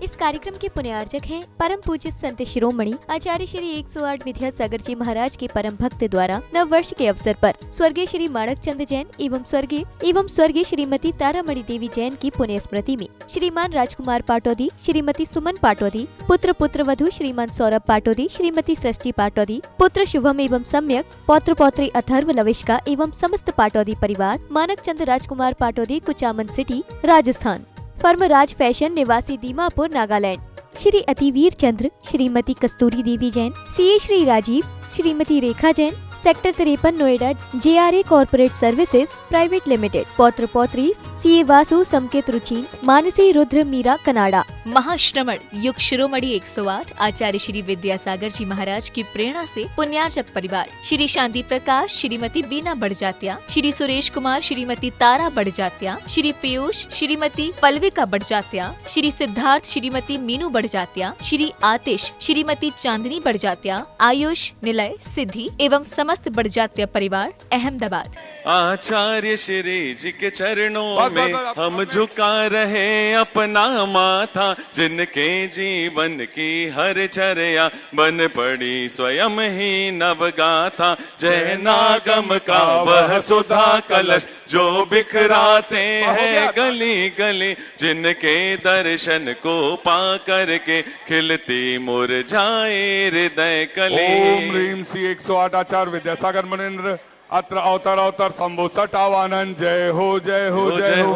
इस कार्यक्रम के पुण्यार्चक हैं परम पूज्य संत शिरोमणि आचार्य श्री 108 विद्यासागर जी महाराज के परम भक्त द्वारा नव वर्ष के अवसर पर स्वर्गीय श्री माणक चंद जैन एवं स्वर्गीय श्रीमती तारामणि देवी जैन की पुण्य स्मृति में श्रीमान राजकुमार पाटौदी, श्रीमती सुमन पाटौदी, पुत्र वधु श्रीमान सौरभ पाटौदी, श्रीमती सृष्टि पाटौदी, पुत्र शुभम एवं सम्यक, पौत्र पौत्री अथर्व लविष्का एवं समस्त पाटौदी परिवार, Manak Chand Rajkumar Pataudi, Kuchaman city, Rajasthan, firm Raj fashion, निवासी Dimapur, Nagaland, Shri Ativir Chandra, Shrimati Kasturi Devi Jain, CA Shri Rajiv, Shrimati Rekha Jain, sector 53, Noida, JRA corporate services private limited, पौत्र पौत्री सीए वासु, समकेत रुचि, मानसी रुद्र मीरा, कनाडा। महाश्रमण युग शिरोमणि 108 आचार्य श्री विद्यासागर जी महाराज की प्रेरणा से पुण्यार्चक परिवार श्री शांति प्रकाश, श्रीमती बीना बड़जात्या, श्री सुरेश कुमार, श्रीमती तारा बड़जात्या, श्री पीयूष, श्रीमती पल्विका बड़जात्या, श्री सिद्धार्थ, श्रीमती मीनू बड़जात्या, श्री आतिश, श्रीमती चांदनी बड़जात्या, आयुष, निलय, सिद्धि एवं समस्त बड़जात्या परिवार, अहमदाबाद। आचार्य श्री जी के चरणों में हम झुका रहे अपना माथा, जिनके जीवन की हर चर्या बन पड़ी स्वयं ही नवगाथा। जय नागम का वह सुधा कलश जो बिखराते हैं गली गली, जिनके दर्शन को पा करके खिलती मुरझाए हृदय कली। ओम ह्रीं श्री 108 आचार्य विद्यासागर मुनीन्द्र अत्र अवतर संभूषट आवानन। जय हो जय हो जय हो।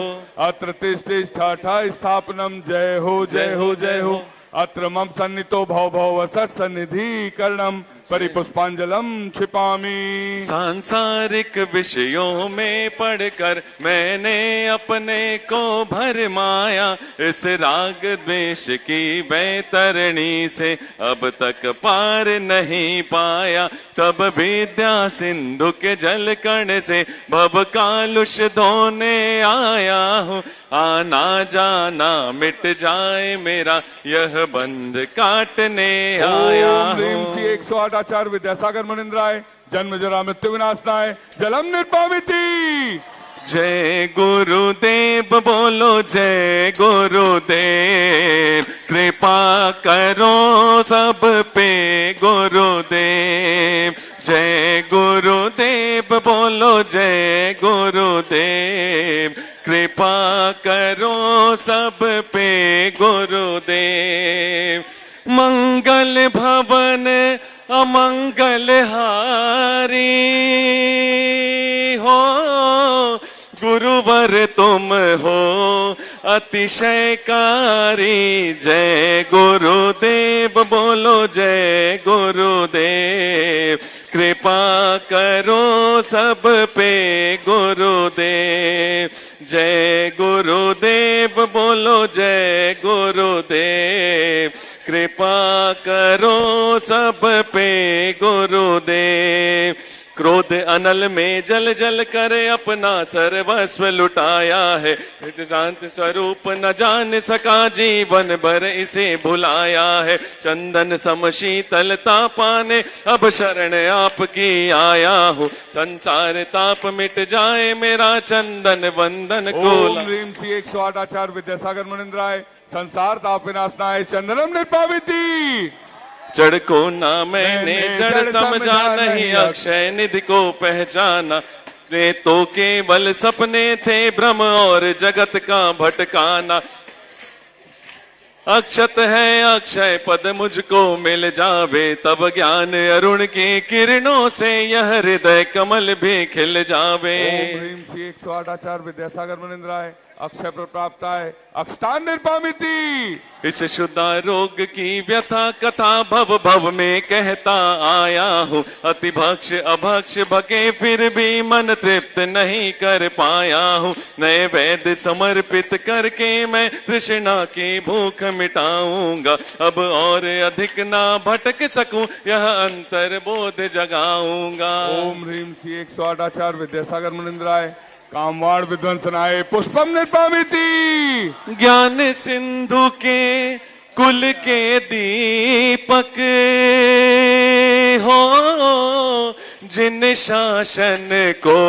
अत्र तिष्ठा स्थापनम। जय हो जय हो जय हो। अत्र मम सन्नितो भव भव वसत सन्निधि करणम परिपुष्पांजलम क्षिपामि। सांसारिक विषयों में पढ़कर मैंने अपने को भरमाया, इस राग द्वेष की बैतरणी से अब तक पार नहीं पाया। तब विद्या सिंधु के जल कण से भव कालुष धोने आया हूँ, आना जाना मिट जाए मेरा यह बंध काटने आया हूँ। 108 आचार्य विद्यासागर मुनीन्द्राय जन्म जरा मृत्यु विनाशनाय जलम निर्पामिति। जय गुरुदेव बोलो जय गुरुदेव, कृपा करो सब पे गुरुदेव। जय गुरुदेव बोलो जय गुरुदेव, कृपा करो सब पे गुरुदेव। मंगल भवन अमंगल हारी हो, गुरुवर तुम हो अतिशयकारी। जय गुरुदेव बोलो जय गुरुदेव, कृपा करो सब पे गुरुदेव। जय गुरुदेव बोलो जय गुरुदेव, कृपा करो सब पे गुरुदेव। क्रोध अनल में जल जल कर अपना सर्वस्व लुटाया है, शांत स्वरूप न जान सका जीवन भर इसे भुलाया है। चंदन सम शीतलता पाने अब शरण आपकी आया हूँ, संसार ताप मिट जाए मेरा चंदन वंदन को। ओम ह्रीं श्री 108 आचार्य विद्यासागर मुनीन्द्राय संसार ताप विनाशनाय चंदनम निर्पामिति। जड़ को ना मैंने जड़ समझा, नहीं अक्षय निधि को पहचाना। वे तो केवल सपने थे भ्रम और जगत का भटकाना। अक्षत है अक्षय पद मुझको मिल जावे, तब ज्ञान अरुण की किरणों से यह हृदय कमल भी खिल जावे। ओम ह्रीं श्री 108 आचार्य विद्यासागर मुनीन्द्राय अक्षय प्राप्त है अक्षतान निर्पामिति। इस शुद्धा रोग की व्यथा कथा भव भव में कहता आया हूँ, अति भक्ष अभक्ष भके फिर भी मन तृप्त नहीं कर पाया हूँ। नए वैद्य समर्पित करके मैं तृष्णा की भूख मिटाऊंगा, अब और अधिक ना भटक सकूं यह अंतर बोध जगाऊंगा। ओम ह्रीं श्री 108 आचार्य विद्यासागर मुनीन्द्राय कामवाण विध्वंसनाय पुष्पम निर्पामिति। ज्ञान सिंधु के कुल के दीपक हो, जिन शासन को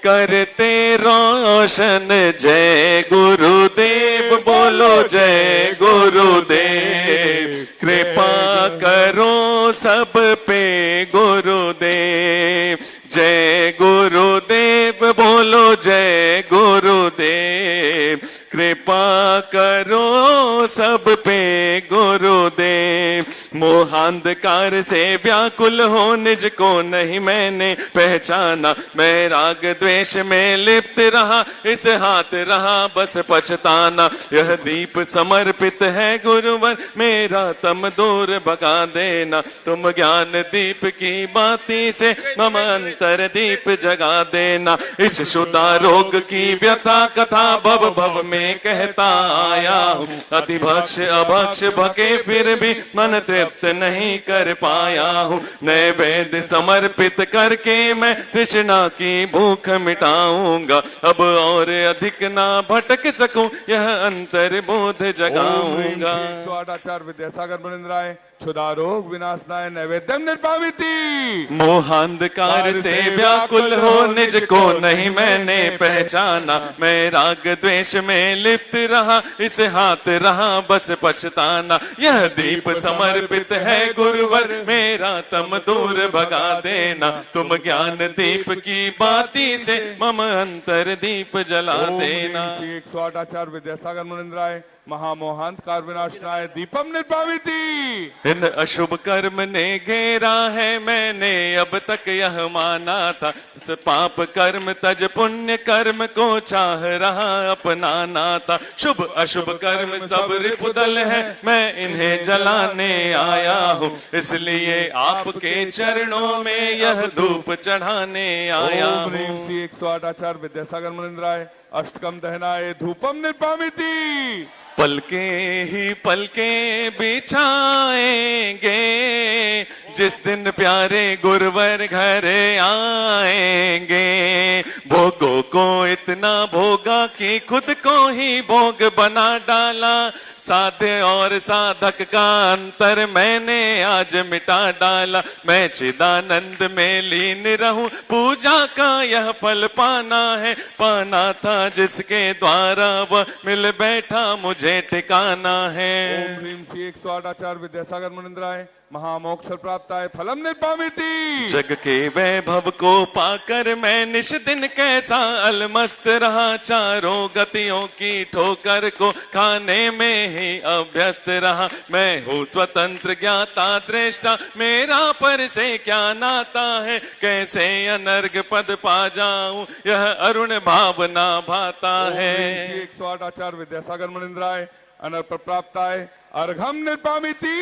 करते रोशन। जय गुरुदेव बोलो जय गुरुदेव, कृपा करो सब पे गुरुदेव। जय गुरुदेव बोलो जय गुरुदेव, कृपा करो सब पे गुरुदेव। मोहांधकार से व्याकुल हो निज को नहीं मैंने पहचाना। मैं राग द्वेष में लिप्त रहा, इस हाथ रहा बस पछताना। यह दीप समर्पित है गुरुवर, मेरा तम दूर भगा देना। तुम ज्ञान दीप की बाती से मम अंतर दीप जगा देना। इस शुदा रोग की व्यथा कथा भव भव में कहता आया हूँ। अतिभक्ष अभक्ष भके फिर भी मन तृप्त नहीं कर पाया हूँ। नैवेद्य समर्पित करके मैं तृष्णा की भूख मिटाऊंगा। अब और अधिक ना भटक सकूं, यह अंतर बोध जगाऊंगा। आचार्य विद्यासागर मुनिंद्राय क्षुधा रोग विनाशनाय नैवेद्यम निर्भाविति। मोहांधकार से व्याकुल हो निज को नहीं मैंने पहचाना। मैं राग द्वेष में लिप्त रहा, इस हाथ रहा बस पछताना। यह दीप समर्पित है गुरुवर, मेरा तम दूर भगा देना। तुम ज्ञान दीप की बाती से मम अंतर दीप जला देना। 108 आचार्य विद्यासागर मुनिंद्राय महामोहांधकार विनाशनाय दीपम निर्भाविति। इन अशुभ कर्म ने घेरा है मैंने अब तक यह माना था। इस पाप कर्म तज पुण्य कर्म को चाह रहा अपनाना था। शुभ अशुभ कर्म सब रिपुदल है, मैं इन्हें जलाने आया हूँ। इसलिए आपके चरणों में यह धूप चढ़ाने आया हूँ। 108 आचार्य विद्यासागर मुनिंद्राय अष्टकम दहनाय धूपम निर्भाविति। पलके ही पलके बिछाएंगे जिस दिन प्यारे गुरुवर घर आएंगे। भोगों को इतना भोगा कि खुद को ही भोग बना डाला। साध्य और साधक का अंतर मैंने आज मिटा डाला। मैं चिदानंद में लीन रहूं, पूजा का यह फल पाना है। पाना था जिसके द्वारा वह मिल बैठा, मुझे ठिकाना है। ओम ह्रीं श्री 108 आचार्य विद्यासागर मुनिंद्राय महामोक्ष प्राप्ताय फलम निर्भाविति। जग के वैभव को पाकर मैं निश दिन कैसा अलमस्त रहा। चारों गतियों की ठोकर को खाने में ही अभ्यस्त रहा। मैं हूँ स्वतंत्र ज्ञाता दृष्टा, मेरा पर से क्या नाता है। कैसे अनर्घ पद पा जाऊं, यह अरुण भावना भाता है। 108 आचार्य विद्यासागर मुनिंद्राय अनर्प प्राप्ताय अर्घम निर्भाविति।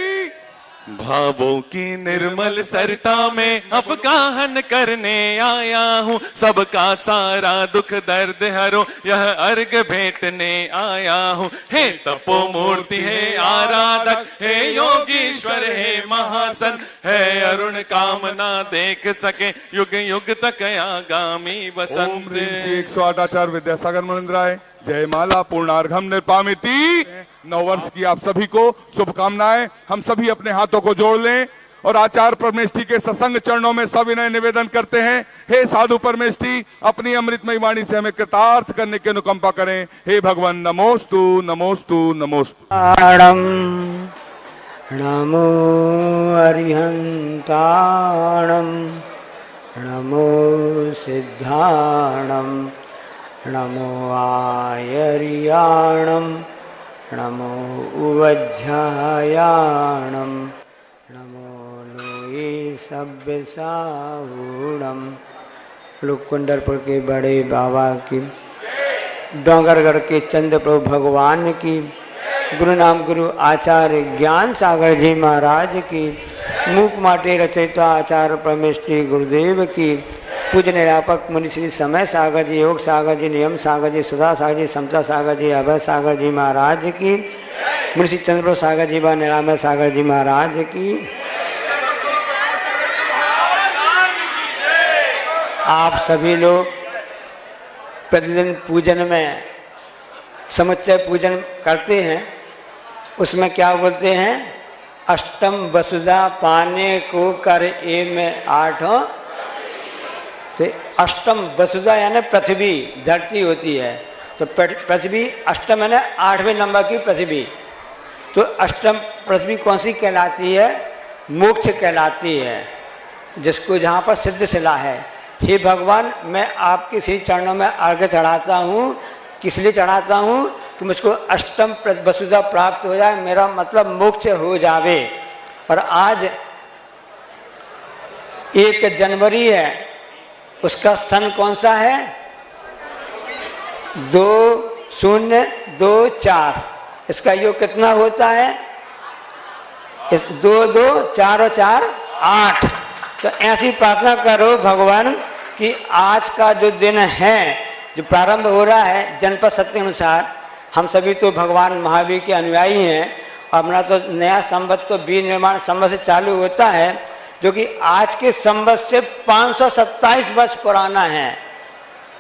भावों की निर्मल सरता में अपगाहन करने आया हूँ। सबका सारा दुख दर्द हरो, यह अर्घ भेंटने आया हूँ। हे तपो मूर्ति है आराधक, हे योगीश्वर है महासन, है अरुण कामना देख सके युग युग तक आगामी वसंत। 108 आचार्य विद्यासागर मुनिंद्राय जयमाला पूर्णार्घम निर्पामिति। 9 वर्ष की आप सभी को शुभकामनाएं। हम सभी अपने हाथों को जोड़ लें और आचार्य परमेष्ठी के सत्संग चरणों में सविनय निवेदन करते हैं। हे साधु परमेष्ठी, अपनी अमृतमयी वाणी से हमें कृतार्थ करने की अनुकंपा करें। हे भगवान नमोस्तु नमोस्तु नमोस्तु। नमो अरिहंताणं, नमो सिद्धाणं, नमो आयर्याणं, नमो उवज्झायाणं, नमो लोये सभ्यसाहूणं। लोग कुंडरपुर के बड़े बाबा की, डोंगरगढ़ के चंद्र प्रभु भगवान की, गुरु नाम गुरु आचार्य ज्ञान सागर जी महाराज की, मूक माटे रचयिता आचार्य परमेष्ठी गुरुदेव की, पूज्य निरापक मुनि श्री समय सागर जी, योग सागर जी, नियम सागर जी, सुधा सागर जी, समता सागर जी, अभय सागर जी महाराज की, मुनि श्री चंद्र सागर जी व निरामय सागर जी महाराज की। आप सभी लोग प्रतिदिन पूजन में समुच्चय पूजन करते हैं, उसमें क्या बोलते हैं? अष्टम वसुधा पाने को कर ए में 8 तो अष्टम वसुधा यानी पृथ्वी धरती होती है, तो पृथ्वी अष्टम यानी 8वें नंबर की पृथ्वी। तो अष्टम पृथ्वी कौन सी कहलाती है? मोक्ष कहलाती है, जिसको जहाँ पर सिद्ध शिला है। हे भगवान, मैं आपके श्री चरणों में अर्घ्य चढ़ाता हूँ। किस लिए चढ़ाता हूँ? कि मुझको अष्टम वसुधा प्राप्त हो जाए, मेरा मतलब मोक्ष हो जावे। और आज 1 जनवरी है, उसका सन कौन सा है? 2024। इसका योग कितना होता है? 2 2 4 और 4 8। तो ऐसी प्रार्थना करो भगवान कि आज का जो दिन है, जो प्रारंभ हो रहा है जनपद सत्य अनुसार, हम सभी तो भगवान महावीर के अनुयायी हैं। अपना तो नया संवत तो बीज निर्माण संवत से चालू होता है, जो कि आज के संवत से 527 वर्ष पुराना है।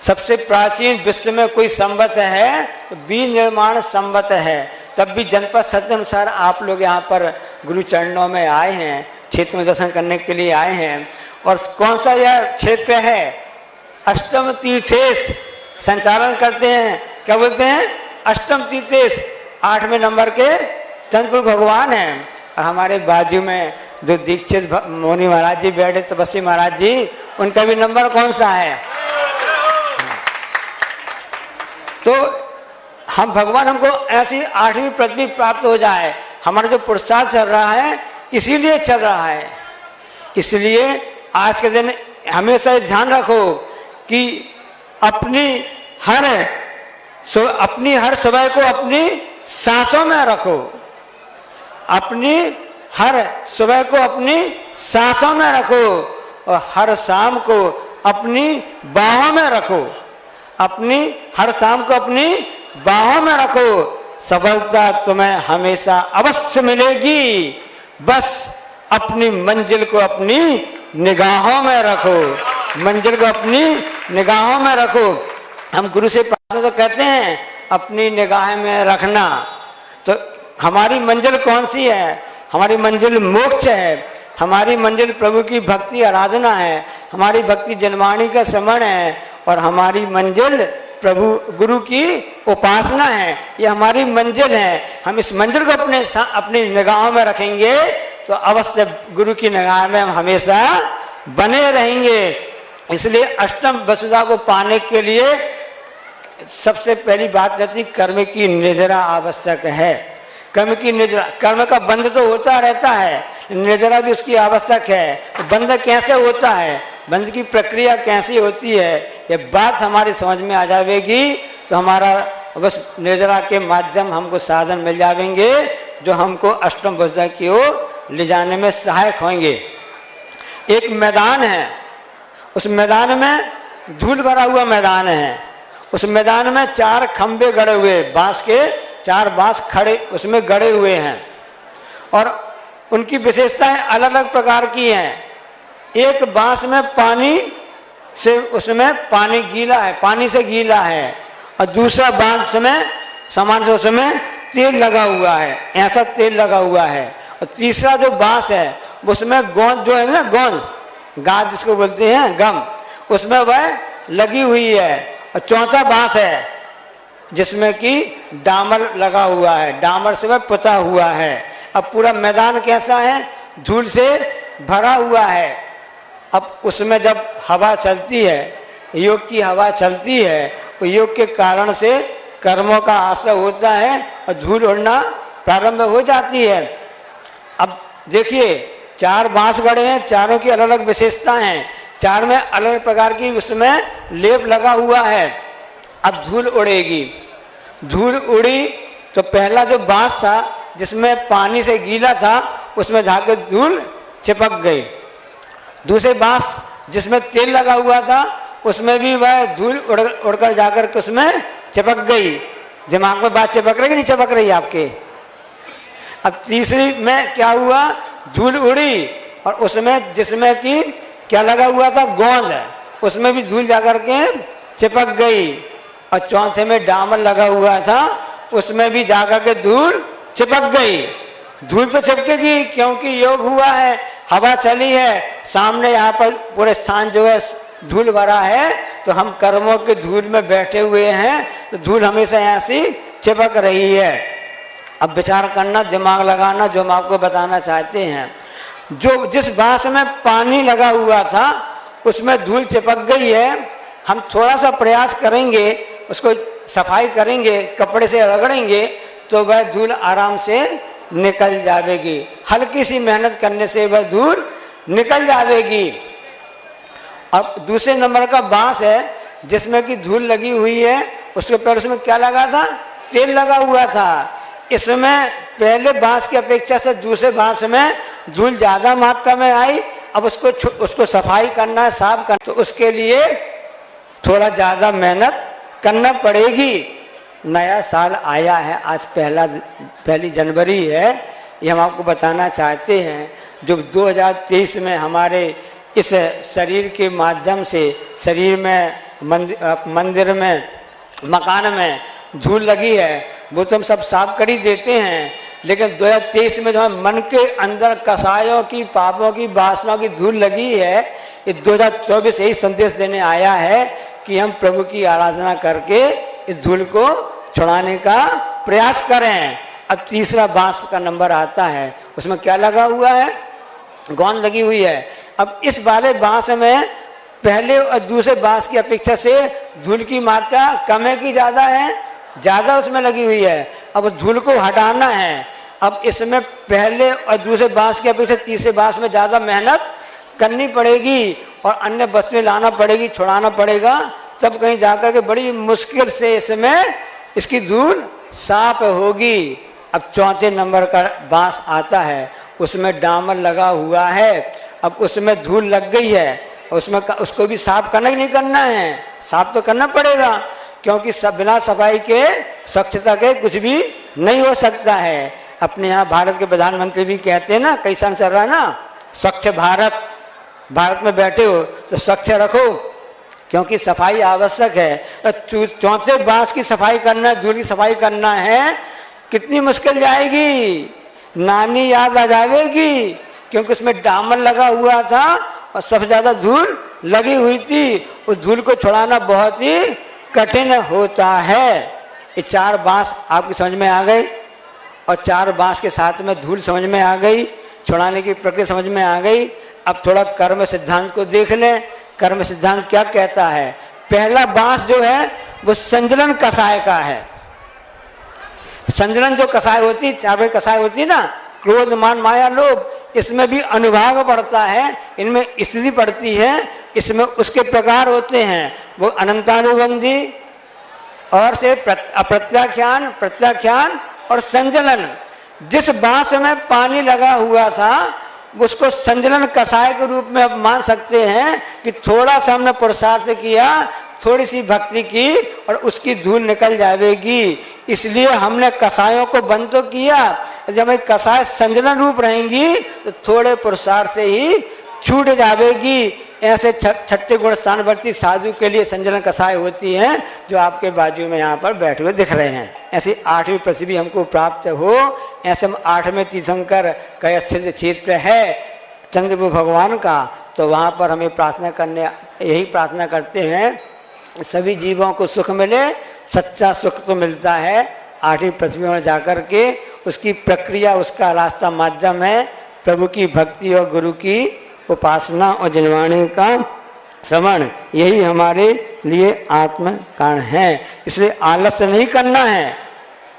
सबसे प्राचीन विश्व में कोई संवत है तो बीज निर्माण संवत है। तब भी जनपद सत्य अनुसार आप लोग यहाँ पर गुरु चरणों में आए हैं, क्षेत्र में दर्शन करने के लिए आए हैं। और कौन सा यह क्षेत्र है? अष्टम तीर्थेश संचालन करते हैं। क्या बोलते हैं? अष्टम तीर्थेश 8वें नंबर के चंद्रपुर भगवान हैं। और हमारे बाजू में जो दीक्षित मोनी महाराज जी बैठे, तपस्वी महाराज जी, उनका भी नंबर कौन सा है? तो हम भगवान हमको ऐसी 8वीं पृथ्वी प्राप्त हो जाए। हमारा जो पुरुषार्थ चल रहा है इसीलिए चल रहा है। इसलिए आज के दिन हमेशा ध्यान रखो कि अपनी हर सुबह को अपनी सांसों में रखो। अपनी हर सुबह को अपनी सांसों में रखो और हर शाम को अपनी बाहों में रखो। अपनी हर शाम को अपनी बाहों में रखो। सफलता तुम्हें हमेशा अवश्य मिलेगी। बस अपनी मंजिल को अपनी निगाहों में रखो। मंजिल को अपनी निगाहों में रखो। हम गुरु से प्रार्थना तो कहते हैं अपनी निगाह में रखना। तो हमारी मंजिल कौन सी है? हमारी मंजिल मोक्ष है। हमारी मंजिल प्रभु की भक्ति आराधना है। हमारी भक्ति जनवाणी का स्मरण है। और हमारी मंजिल प्रभु गुरु की उपासना है। ये हमारी मंजिल है। हम इस मंजिल को अपनी निगाहों में रखेंगे तो अवश्य गुरु की निगाह में हम हमेशा बने रहेंगे। इसलिए अष्टम वसुधा को पाने के लिए सबसे पहली बात रहती कर्म की निजरा आवश्यक है। कर्म की निजरा, कर्म का बंध तो होता रहता है, निजरा भी उसकी आवश्यक है। तो बंध कैसे होता है, बंध की प्रक्रिया कैसी होती है, ये बात हमारी समझ में आ जाएगी तो हमारा बस निजरा के माध्यम हमको साधन मिल जाएंगे जो हमको अष्टम वसुधा की ओर ले जाने में सहायक होंगे। एक मैदान है, उस मैदान में धूल भरा हुआ मैदान है। उस मैदान में 4 खंबे गड़े हुए, बांस के 4 बांस खड़े उसमें गड़े हुए हैं और उनकी विशेषताएं अलग अलग प्रकार की हैं। एक बांस में पानी से उसमें पानी गीला है, पानी से गीला है, और दूसरा बांस में सामान से उसमें तेल लगा हुआ है, ऐसा तेल लगा हुआ है। और तीसरा जो बांस है उसमें गोंद जो है ना, गोंद गाज जिसको बोलते हैं, गम, उसमें वह लगी हुई है। और चौथा बांस है जिसमें कि डामर लगा हुआ है, डामर से वह पुता हुआ है। अब पूरा मैदान कैसा है, धूल से भरा हुआ है। अब उसमें जब हवा चलती है, योग की हवा चलती है, तो योग के कारण से कर्मों का आश्रय होता है और धूल उड़ना प्रारंभ हो जाती है। अब देखिए 4 बांस गड़े हैं, चारों की अलग अलग विशेषताएं हैं, 4 में अलग अलग प्रकार की उसमें लेप लगा हुआ है। अब धूल उड़ेगी, धूल उड़ी तो पहला जो बांस था जिसमें पानी से गीला था उसमें जाकर धूल चिपक गई। दूसरे बांस जिसमें तेल लगा हुआ था उसमें भी वह धूल उड़कर जाकर के उसमें चिपक गई। दिमाग में बात चिपक रही नहीं चिपक रही आपके? अब तीसरी में क्या हुआ, धूल उड़ी और उसमें जिसमें कि क्या लगा हुआ था, गोंद, उसमें भी धूल जाकर के चिपक गई। और चौथे में डामर लगा हुआ था उसमें भी जाकर के धूल चिपक गई। धूल तो चिपकेगी क्योंकि योग हुआ है, हवा चली है, सामने यहाँ पर पूरे स्थान जो है धूल भरा है, तो हम कर्मों के धूल में बैठे हुए हैं, तो धूल हमेशा यहाँ से चिपक रही है। अब विचार करना, दिमाग लगाना, जो हम आपको बताना चाहते हैं। जो जिस बांस में पानी लगा हुआ था उसमें धूल चिपक गई है, हम थोड़ा सा प्रयास करेंगे, उसको सफाई करेंगे, कपड़े से रगड़ेंगे, तो वह धूल आराम से निकल जाएगी। हल्की सी मेहनत करने से वह धूल निकल जाएगी। अब दूसरे नंबर का बांस है जिसमें कि धूल लगी हुई है, उसके पैर उसमें क्या लगा था? तेल लगा हुआ था। इसमें पहले बांस की अपेक्षा से दूसरे बांस में धूल ज्यादा मात्रा में आई। अब उसको सफाई करना है, साफ करना, तो उसके लिए थोड़ा ज्यादा मेहनत करना पड़ेगी। नया साल आया है, आज पहली जनवरी है, ये हम आपको बताना चाहते हैं। जो 2023 में हमारे इस शरीर के माध्यम से शरीर में, मंदिर में, मकान में धूल लगी है, वो तो हम सब साफ कर ही देते हैं, लेकिन 2023 में जो मन के अंदर कसायों की, पापों की, वासनाओं की धूल लगी है, ये 2024 यही संदेश देने आया है कि हम प्रभु की आराधना करके इस धूल को छुड़ाने का प्रयास करें। अब तीसरा बांस का नंबर आता है, उसमें क्या लगा हुआ है? गोंद लगी हुई है। अब इस वाले बांस में पहले और दूसरे बांस की अपेक्षा से धूल की मात्रा कम है कि ज्यादा है? ज्यादा उसमें लगी हुई है। अब धूल को हटाना है। अब इसमें पहले और दूसरे बांस की अपेक्षा तीसरे बांस में ज्यादा मेहनत करनी पड़ेगी और अन्य वस्तुएं लाना पड़ेगी, छुड़ाना पड़ेगा, तब कहीं जाकर के बड़ी मुश्किल से इसमें इसकी धूल साफ होगी। अब चौथे नंबर का बांस आता है, उसमें डामर लगा हुआ है। अब उसमें धूल लग गई है, उसको भी साफ करना ही नहीं करना है, साफ तो करना पड़ेगा, क्योंकि बिना सफाई के, स्वच्छता के कुछ भी नहीं हो सकता है। अपने यहाँ भारत के प्रधानमंत्री भी कहते हैं ना, कई साल चल रहा है ना, स्वच्छ भारत। भारत में बैठे हो तो स्वच्छ रखो, क्योंकि सफाई आवश्यक है। चौथे बांस की सफाई करना, धूल की सफाई करना है, कितनी मुश्किल जाएगी, नानी याद आ जाएगी, क्योंकि उसमें डामर लगा हुआ था और सबसे ज्यादा धूल लगी हुई थी। उस धूल को छुड़ाना बहुत ही कठिन होता है। ये चार बांस आपकी समझ में आ गए, और चार बांस के साथ में धूल समझ में आ गई, छुड़ाने की प्रक्रिया समझ में आ गई। अब थोड़ा कर्म सिद्धांत को देख लें। कर्म सिद्धांत क्या कहता है? पहला बांस जो है वो संजलन कसाय का है। संजलन जो कसाय होती, चार कसाय होती है ना, क्रोध, मान, माया, लोभ, इसमें भी अनुभाग पड़ता है, इनमें स्थिति पड़ती है, इसमें उसके प्रकार होते हैं। वो अनंतानुबंधी और से अप्रत्याख्यान, प्रत्याख्यान और संजलन। जिस बांस में पानी लगा हुआ था उसको संजलन कसाय के रूप में अब मान सकते हैं कि थोड़ा सा हमने पुरुषार्थ किया, थोड़ी सी भक्ति की और उसकी धूल निकल जाएगी। इसलिए हमने कसायों को बंद तो किया, जब कसाय संजलन रूप रहेंगी तो थोड़े पुरुषार्थ से ही छूट जाएगी। ऐसे छठे गुण स्थानवर्ती साधु के लिए संजलन कसाय होती हैं, जो आपके बाजू में यहाँ पर बैठे हुए दिख रहे हैं। ऐसी 8वीं पृथ्वी हमको प्राप्त हो, ऐसे 8वें तीर्थंकर का अच्छे क्षेत्र है चंद्रप्रभु भगवान का, तो वहाँ पर हमें प्रार्थना करने, यही प्रार्थना करते हैं सभी जीवों को सुख मिले। सच्चा सुख तो मिलता है 8वीं पृथ्वी में जाकर के, उसकी प्रक्रिया, उसका रास्ता, माध्यम है प्रभु की भक्ति और गुरु की उपासना और जनवाणी का श्रवण। यही हमारे लिए आत्म कारण है। इसलिए आलस्य नहीं करना है।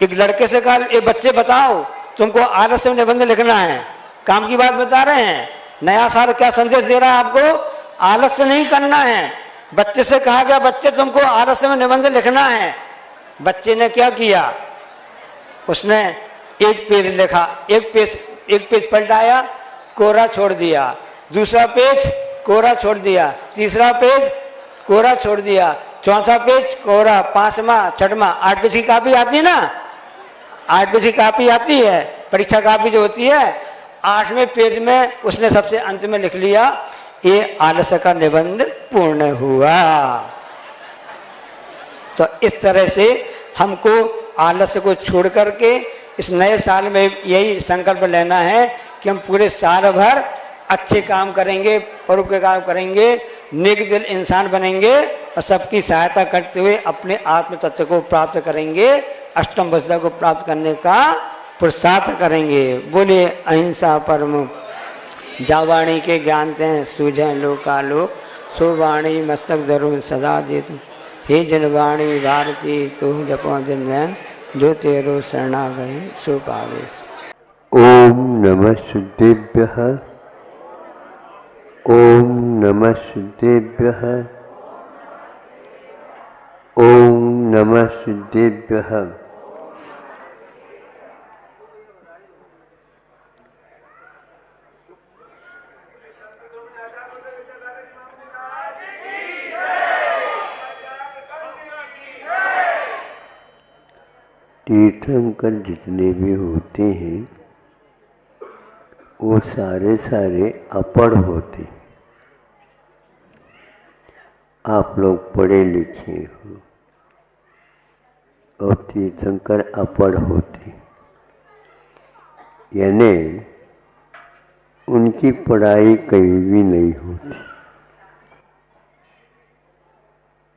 एक लड़के से कहा, एक बच्चे बताओ तुमको आलस्य में निबंध लिखना है, काम की बात बता रहे हैं। नया साल क्या संदेश दे रहा है आपको? आलस्य नहीं करना है। बच्चे से कहा गया, बच्चे तुमको आलस्य में निबंध लिखना है। बच्चे ने क्या किया? उसने एक पेज लिखा, एक पेज पलटाया, कोरा छोड़ दिया, दूसरा पेज कोरा छोड़ दिया, तीसरा पेज कोरा छोड़ दिया, चौथा पेज कोरा, 5वां, 6वां, 8 पेज की कापी आती है ना, 8 पेज की कापी आती है, परीक्षा कापी जो होती है, 8वें पेज में उसने सबसे अंत में लिख लिया, ये आलस्य का निबंध पूर्ण हुआ। तो इस तरह से हमको आलस्य को छोड़ करके इस नए साल में यही संकल्प लेना है कि हम पूरे साल भर अच्छे काम करेंगे, परोपकार काम करेंगे, नेक दिल इंसान बनेंगे और सबकी सहायता करते हुए अपने आत्म तत्व को प्राप्त करेंगे, अष्टम वसुधा को प्राप्त करने का पुरुषार्थ करेंगे। बोले अहिंसा परम जावाणी के ज्ञानते सूझे लोकालोक, सो वाणी मस्तक धरुन सदा देतु, हे जनवाणी भारती तू जपो जन्मैन, जो तेरो शरणा गए सो पावे। ओम नमः शुद्धेभ्यः, ओम नमः शुद्धेभ्यः, ओम नमः शुद्धेभ्यः। तीर्थंकर जितने भी होते हैं वो सारे अपढ़ होते हैं। आप लोग पढ़े लिखे हो और तीर्थंकर अपढ़ होते, यानी उनकी पढ़ाई कहीं भी नहीं होती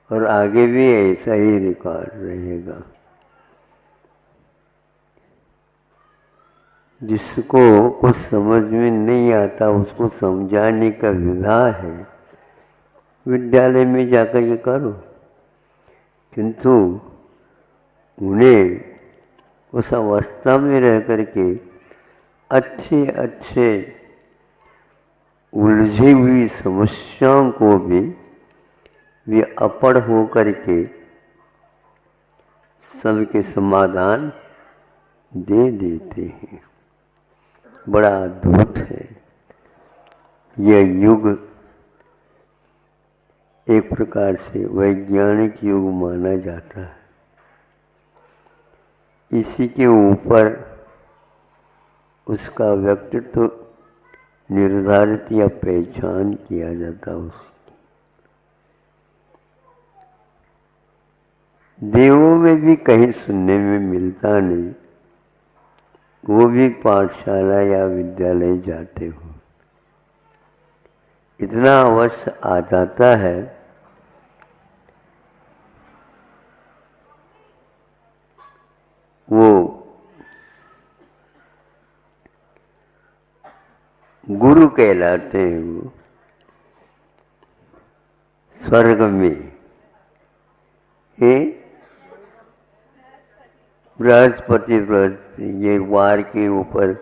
और आगे भी ऐसा ही रिकॉर्ड रहेगा। जिसको कुछ समझ में नहीं आता उसको समझाने का विधा है, विद्यालय में जाकर ये करो, किंतु उन्हें उस अवस्था में रह करके अच्छे अच्छे उलझी हुई समस्याओं को भी वे अपढ़ हो करके सबके समाधान दे देते हैं। बड़ा अद्भुत है यह युग, एक प्रकार से वैज्ञानिक युग माना जाता है। इसी के ऊपर उसका व्यक्तित्व निर्धारित या पहचान किया जाता है। उसकी देवों में भी कहीं सुनने में मिलता नहीं, वो भी पाठशाला या विद्यालय जाते हो। इतना अवश्य आ जाता है वो गुरु कहलाते हैं। वो स्वर्ग में बृहस्पति ये वार के ऊपर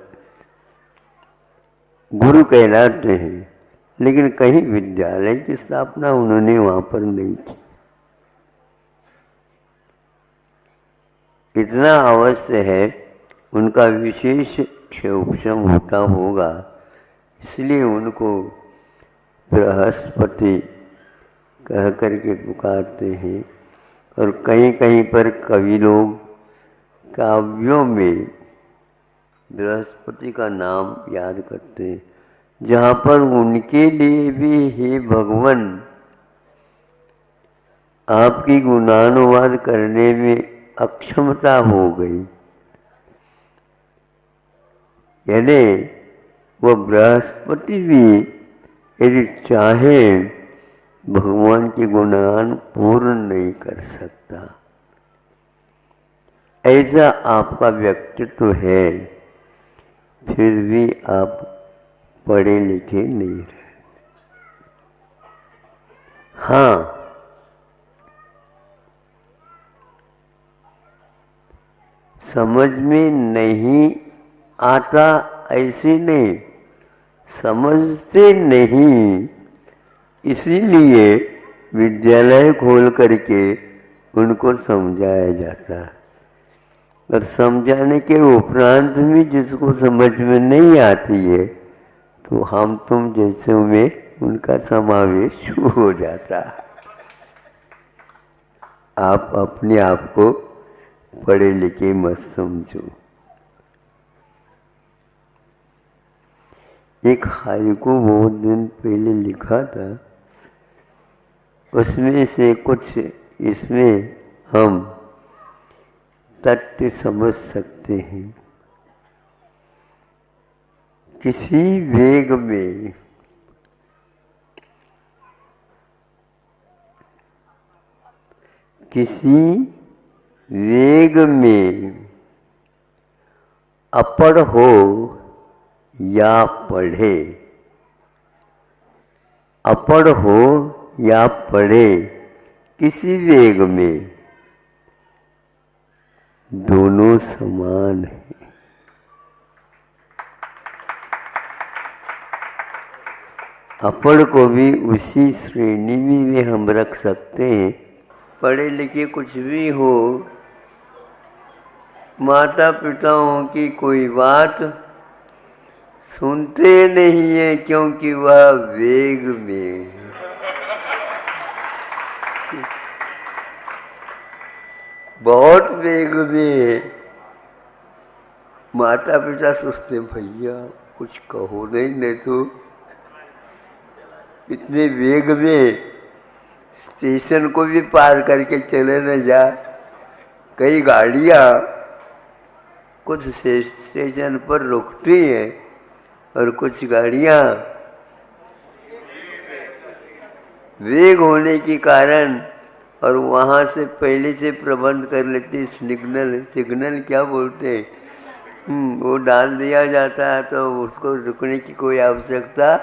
गुरु कहलाते हैं, लेकिन कहीं विद्यालय की स्थापना उन्होंने वहाँ पर नहीं की। इतना अवश्य है उनका विशेष क्षोभम होता होगा, इसलिए उनको बृहस्पति कह करके पुकारते हैं। और कहीं कहीं पर कवि लोग काव्यों में बृहस्पति का नाम याद करते हैं, जहाँ पर उनके लिए भी हे भगवान आपकी गुणानुवाद करने में अक्षमता हो गई, यानी वह बृहस्पति भी यदि चाहे भगवान के गुणगान पूर्ण नहीं कर सकता। ऐसा आपका व्यक्तित्व है, फिर भी आप पढ़े लिखे नहीं रहे। हाँ, समझ में नहीं आता ऐसे नहीं, समझते नहीं, इसीलिए विद्यालय खोल करके उनको समझाया जाता है। और समझाने के उपरांत भी जिसको समझ में नहीं आती है तो हम तुम जैसे में उनका समावेश हो जाता है। आप अपने आप को पढ़े लिखे मत समझो। एक हाइकू बहुत दिन पहले लिखा था, उसमें से कुछ इसमें हम तथ्य समझ सकते हैं। किसी वेग में किसी वेग में अपढ़ हो या पढ़े, अपढ़ हो या पढ़े, किसी वेग में दोनों समान हैं। अपढ़ को भी उसी श्रेणी में हम रख सकते हैं। पढ़े लिखे कुछ भी हो, माता पिताओं की कोई बात सुनते नहीं है, क्योंकि वह वेग में है। बहुत वेग में माता पिता सोचते भैया कुछ कहो नहीं तो इतने वेग में स्टेशन को भी पार करके चले न जा। कई गाड़ियाँ कुछ स्टेशन पर रुकती हैं और कुछ गाड़ियाँ वेग होने के कारण और वहाँ से पहले से प्रबंध कर लेती। सिग्नल क्या बोलते हैं, वो डाल दिया जाता है तो उसको रुकने की कोई आवश्यकता।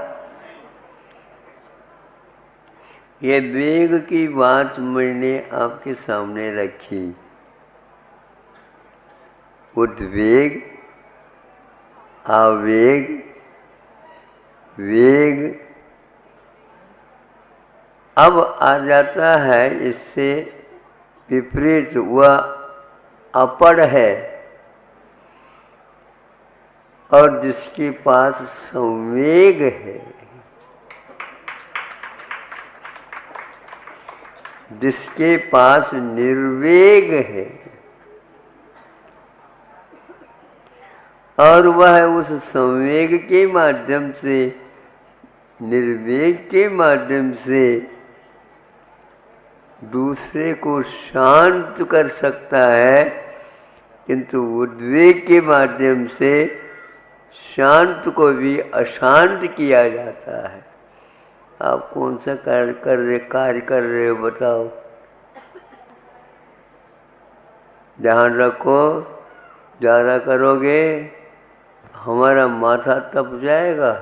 ये वेग की बात मैंने आपके सामने रखी। उद्वेग, आवेग, वेग। अब आ जाता है इससे विपरीत, वह अपढ़ है और जिसके पास संवेग है, जिसके पास निर्वेग है, और वह उस संवेग के माध्यम से, निर्वेग के माध्यम से दूसरे को शांत कर सकता है, किंतु उद्वेग के माध्यम से शांत को भी अशांत किया जाता है। आप कौन सा कार्य कर रहे हो बताओ। ध्यान रखो, ज़्यादा करोगे हमारा माथा तप जाएगा।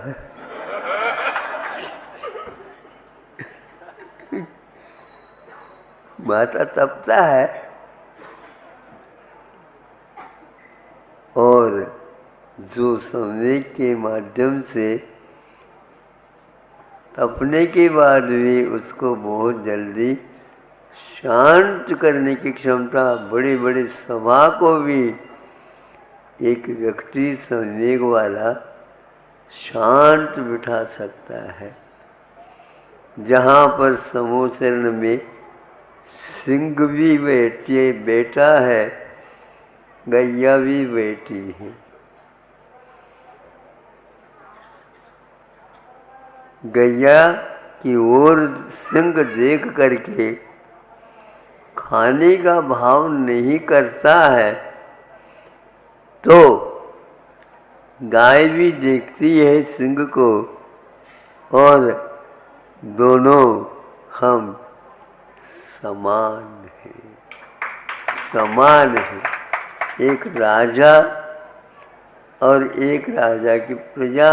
माथा तपता है और जो संवेग के माध्यम से तपने के बाद भी उसको बहुत जल्दी शांत करने की क्षमता, बड़ी बड़ी सभा को भी एक व्यक्ति संवेग वाला शांत बिठा सकता है। जहाँ पर समूह शरण में सिंह भी बैठा है, गैया भी बैठी है। गैया की ओर सिंह देख करके खाने का भाव नहीं करता है, तो गाय भी देखती है सिंह को और दोनों हम समान हैं, समान हैं। एक राजा और एक राजा की प्रजा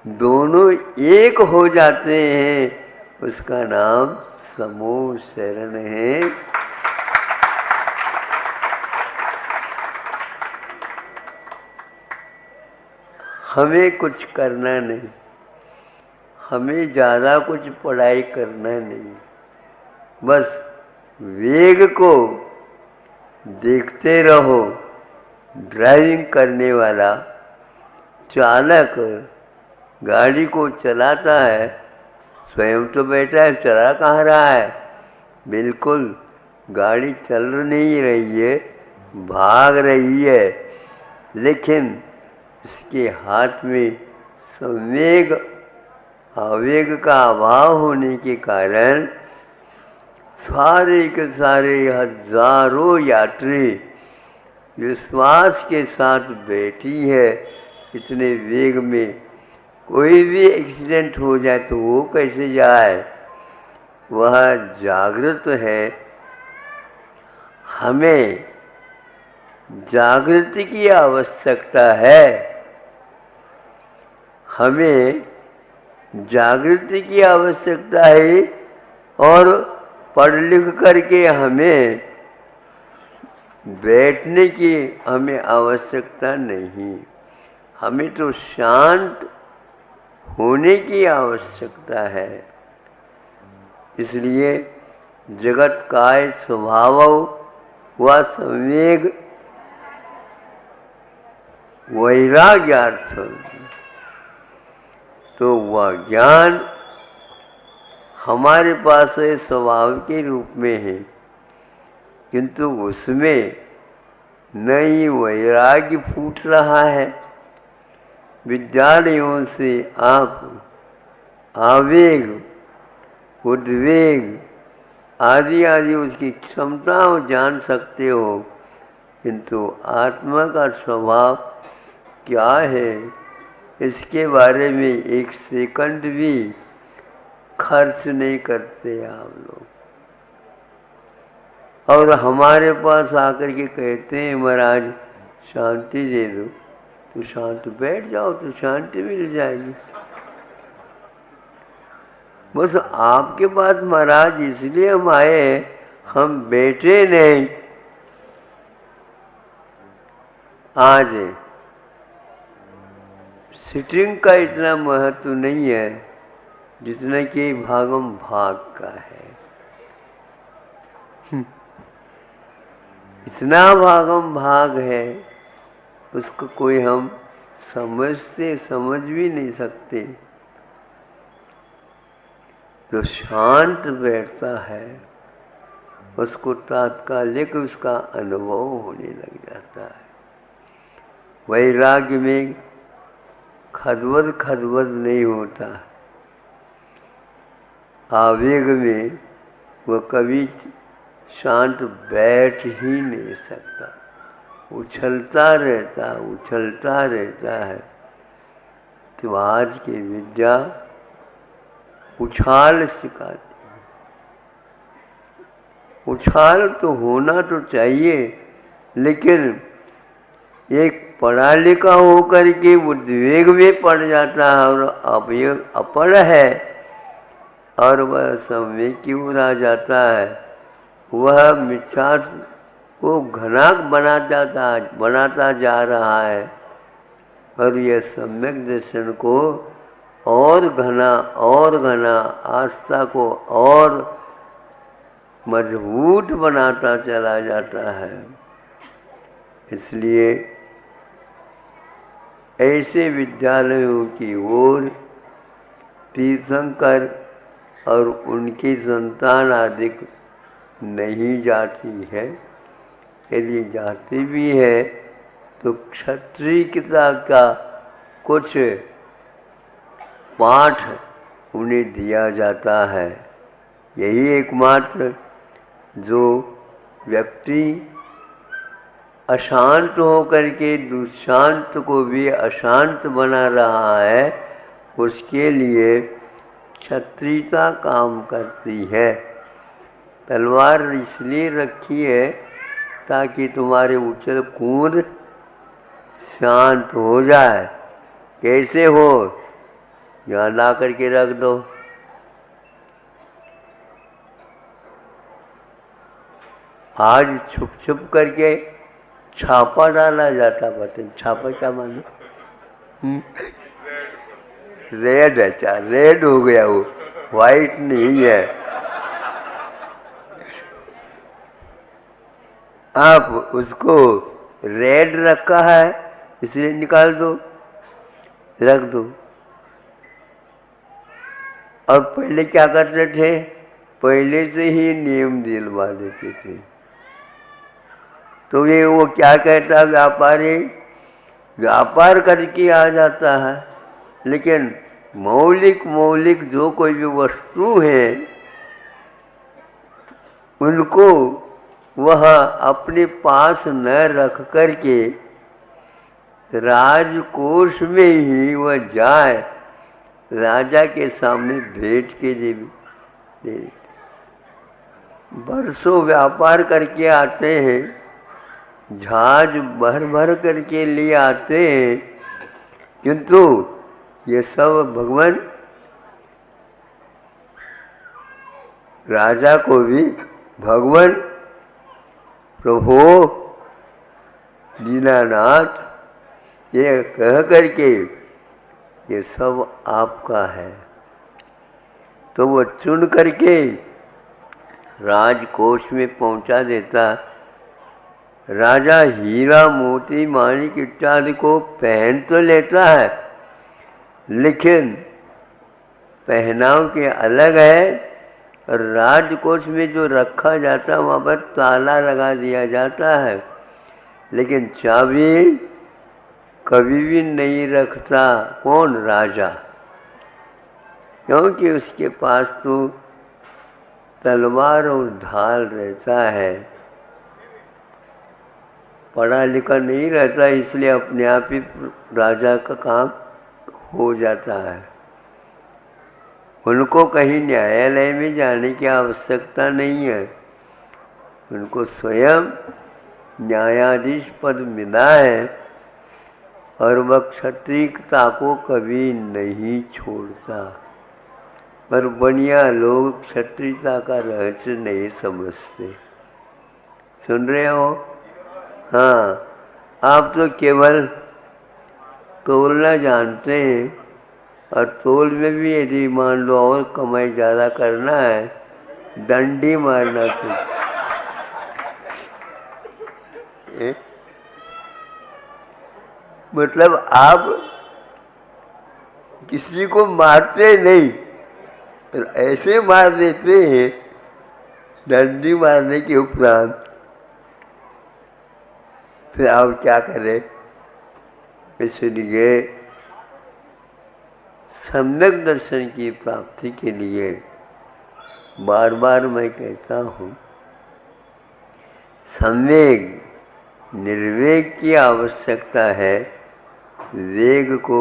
दोनों एक हो जाते हैं, उसका नाम समूह शरण है। हमें कुछ करना नहीं, हमें ज़्यादा कुछ पढ़ाई करना नहीं, बस वेग को देखते रहो। ड्राइविंग करने वाला चालक गाड़ी को चलाता है, स्वयं तो बैठा है, चला कहाँ रहा है, बिल्कुल गाड़ी चल नहीं रही है, भाग रही है, लेकिन इसके हाथ में संवेग आवेग का अभाव होने के कारण सारे के सारे हजारों यात्री विश्वास के साथ बैठी है। इतने वेग में कोई भी एक्सीडेंट हो जाए तो वो कैसे जाए, वह जागृत है। हमें जागृति की आवश्यकता है। हमें जागृति की आवश्यकता है और पढ़ लिख करके हमें बैठने की हमें आवश्यकता नहीं। हमें तो शांत होने की आवश्यकता है। इसलिए जगत काय स्वभाव व संवेग वैराग्यार्थम, तो वह ज्ञान हमारे पास है, स्वभाव के रूप में है, किंतु उसमें नई वैराग्य फूट रहा है। विद्यालयों से आप आवेग, उद्वेग आदि आदि उसकी क्षमताओं जान सकते हो, किंतु आत्मा का स्वभाव क्या है इसके बारे में एक सेकंड भी खर्च नहीं करते आप लोग। और हमारे पास आकर के कहते हैं महाराज शांति दे दो, तो शांत बैठ जाओ तो शांति मिल जाएगी। बस आपके पास महाराज इसलिए हम आए, हम बैठे नहीं। आज सिटिंग का इतना महत्व नहीं है जितना कि भागम भाग का है। इतना भागम भाग है उसको कोई हम समझ भी नहीं सकते। जो शांत बैठता है उसको तात्कालिक उसका अनुभव होने लग जाता है। वैराग्य में खदबद नहीं होता। आवेग में वह कभी शांत बैठ ही नहीं सकता, उछलता रहता है। तो आज की विद्या उछाल सिखाती है। उछाल तो होना तो चाहिए, लेकिन एक पढ़ा लिखा होकर के उद्वेग में पड़ जाता है और अपढ़ है और वह समय की ओर आ जाता है। वह मिथ्या को घना बनाता जा रहा है और यह सम्यक दर्शन को और घना आस्था को और मजबूत बनाता चला जाता है। इसलिए ऐसे विद्यालयों की ओर तीर्थंकर और उनकी संतान आदि नहीं जाती है। यदि जाती भी है तो क्षत्रियता का कुछ पाठ उन्हें दिया जाता है। यही एकमात्र जो व्यक्ति अशांत होकर के दुशांत को भी अशांत बना रहा है, उसके लिए क्षत्रियता काम करती है। तलवार इसलिए रखी है ताकि तुम्हारे उछल कूद शांत हो जाए। कैसे हो? यहाँ ला करके रख दो। आज छुप छुप करके छापा डाला जाता। बताइए छापा क्या मानो? रेड है, अच्छा रेड हो गया, वो वाइट नहीं है। आप उसको रेड रखा है इसलिए निकाल दो, रख दो। और पहले क्या करते थे? पहले से ही नियम दिलवा देते थे। तो ये वो क्या कहता, व्यापारी व्यापार करके आ जाता है, लेकिन मौलिक जो कोई भी वस्तु है उनको वह अपने पास न रख करके राजकोष में ही वह जाए, राजा के सामने भेंट के दे। बरसों व्यापार करके आते हैं, जहाज भर भर करके लिए आते हैं, किंतु ये सब भगवान राजा को भी भगवान प्रभु दीनानाथ ये कह करके ये सब आपका है, तो वो चुन करके राजकोष में पहुंचा देता। राजा हीरा मोती माणिक इत्यादि को पहन तो लेता है, लेकिन पहनाव के अलग है, और राजकोष में जो रखा जाता है वहाँ पर ताला लगा दिया जाता है, लेकिन चाबी कभी भी नहीं रखता। कौन? राजा। क्योंकि उसके पास तो तलवार और ढाल रहता है, पढ़ा लिखा नहीं रहता, इसलिए अपने आप ही राजा का काम हो जाता है। उनको कहीं न्यायालय में जाने की आवश्यकता नहीं है, उनको स्वयं न्यायाधीश पद मिला है, और वह क्षत्रियता को कभी नहीं छोड़ता। पर बढ़िया लोग क्षत्रियता का रहस्य नहीं समझते। सुन रहे हो? हाँ, आप तो केवल तोलना जानते हैं, और तोल में भी यदि मान लो और कमाई ज़्यादा करना है, डंडी मारना चाहिए। मतलब आप किसी को मारते नहीं, और ऐसे मार देते हैं डंडी मारने के उपरांत, फिर आप क्या करें? इसलिए सम्यक दर्शन की प्राप्ति के लिए बार बार मैं कहता हूँ, सम्यक निर्वेग की आवश्यकता है, वेग को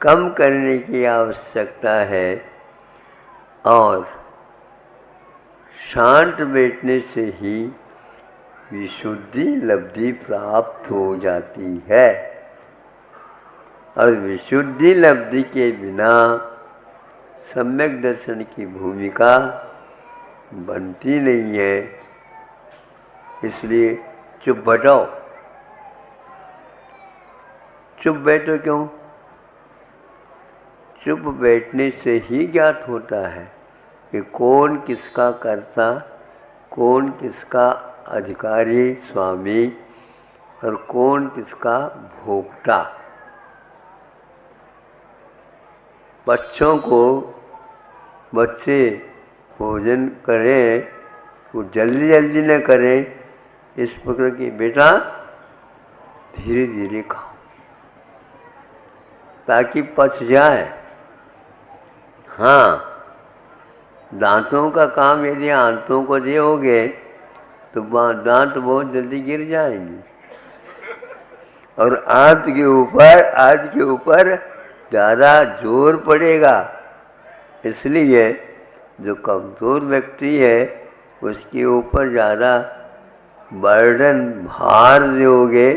कम करने की आवश्यकता है, और शांत बैठने से ही विशुद्धि लब्धि प्राप्त हो जाती है, और विशुद्धि लब्धि के बिना सम्यक दर्शन की भूमिका बनती नहीं है। इसलिए चुप बैठो। चुप बैठो क्यों? चुप बैठने से ही ज्ञात होता है कि कौन किसका कर्ता, कौन किसका अधिकारी स्वामी, और कौन किसका भोक्ता। बच्चों को बच्चे भोजन करें वो जल्दी जल्दी न करें, इस प्रकार की बेटा धीरे धीरे खाओ ताकि पच जाए। हाँ, दांतों का काम यदि आंतों को दोगे तो दांत बहुत जल्दी गिर जाएंगे, और आंत के ऊपर ज़्यादा जोर पड़ेगा। इसलिए जो कमज़ोर व्यक्ति है उसके ऊपर ज़्यादा बर्डन भार दोगे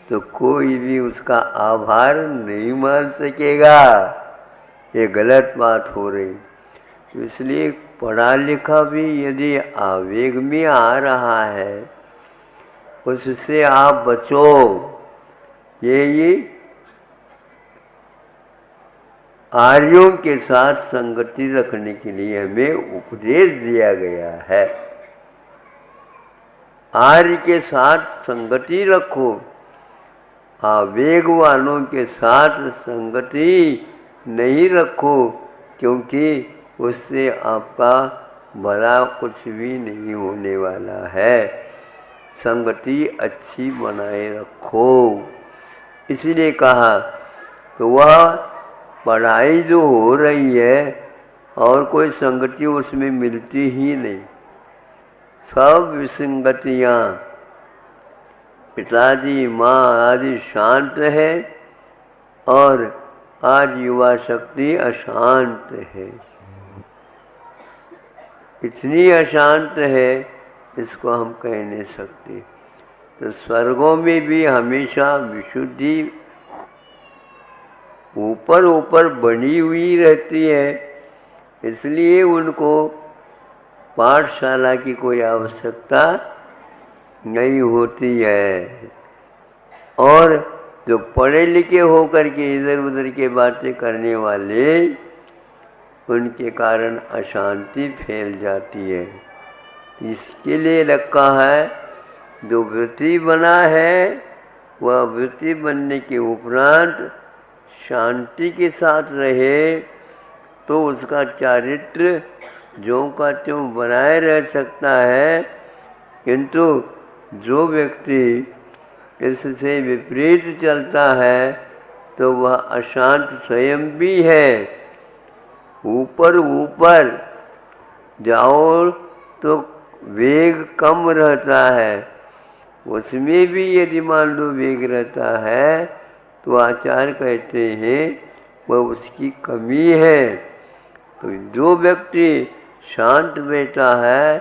तो कोई भी उसका आभार नहीं मान सकेगा। ये गलत बात हो रही। तो इसलिए पढ़ा लिखा भी यदि आवेग में आ रहा है उससे आप बचो। ये आर्यों के साथ संगति रखने के लिए हमें उपदेश दिया गया है। आर्य के साथ संगति रखो, आवेग वालों के साथ संगति नहीं रखो, क्योंकि उससे आपका भला कुछ भी नहीं होने वाला है। संगति अच्छी बनाए रखो। इसीलिए कहा तो वह पढ़ाई जो हो रही है और कोई संगति उसमें मिलती ही नहीं। सब विसंगतियाँ, पिताजी माँ आदि शांत है और आज युवा शक्ति अशांत है। इतनी अशांत है, इसको हम कह नहीं सकते। तो स्वर्गों में भी हमेशा विशुद्धि ऊपर ऊपर बनी हुई रहती है, इसलिए उनको पाठशाला की कोई आवश्यकता नहीं होती है। और जो पढ़े लिखे होकर के इधर उधर के बातें करने वाले, उनके कारण अशांति फैल जाती है। इसके लिए रखा है, जो वृत्ति बना है वह वृत्ति बनने के उपरांत शांति के साथ रहे तो उसका चारित्र ज्यों का त्यों बनाए रह सकता है। किंतु जो व्यक्ति इससे विपरीत चलता है तो वह अशांत स्वयं भी है। ऊपर ऊपर जाओ तो वेग कम रहता है, उसमें भी यदि मान लो वेग रहता है तो आचार्य कहते हैं वह उसकी कमी है। तो जो व्यक्ति शांत बैठा है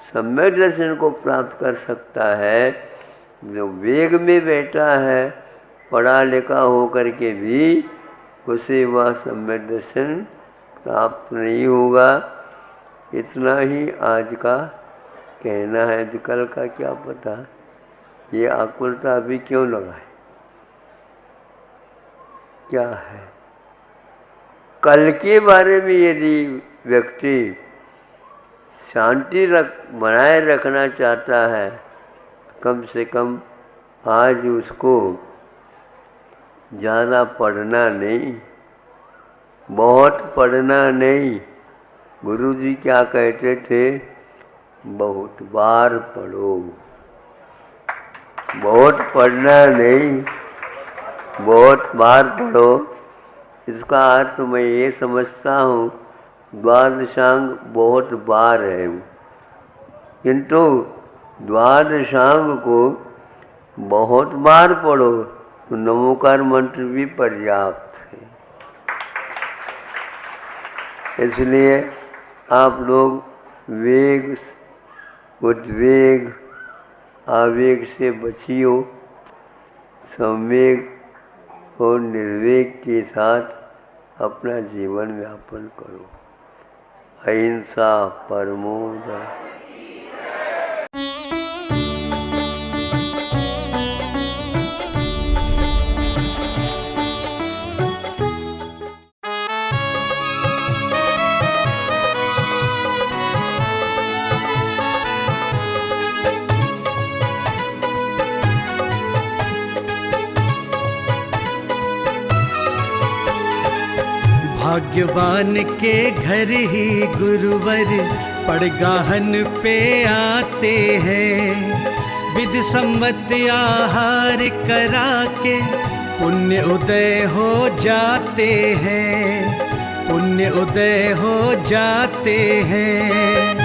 सम्यक दर्शन को प्राप्त कर सकता है। जो वेग में बैठा है, पढ़ा लिखा होकर के भी उसे वह सम्यक दर्शन प्राप्त नहीं होगा। इतना ही आज का कहना है। कल का क्या पता, ये आकुलता अभी क्यों लगा है, क्या है। कल के बारे में यदि व्यक्ति शांति बनाए रखना चाहता है, कम से कम आज उसको ज़्यादा पढ़ना नहीं, बहुत पढ़ना नहीं। गुरुजी क्या कहते थे, बहुत बार पढ़ो। बहुत पढ़ना नहीं, बहुत बार पढ़ो। इसका अर्थ मैं ये समझता हूँ, द्वादशांग बहुत बार है, किंतु द्वादशांग को बहुत बार पढ़ो तो नमोकार मंत्र भी पर्याप्त है। इसलिए आप लोग वेग, उद्वेग, आवेग से बचियो, संवेग और निर्वेग के साथ अपना जीवन यापन करो। अहिंसा परमो धर्मः। भाग्यवान के घर ही गुरुवर पड़गाहन पे आते हैं। विधि सम्मत आहार करा के पुण्य उदय हो जाते हैं, पुण्य उदय हो जाते हैं।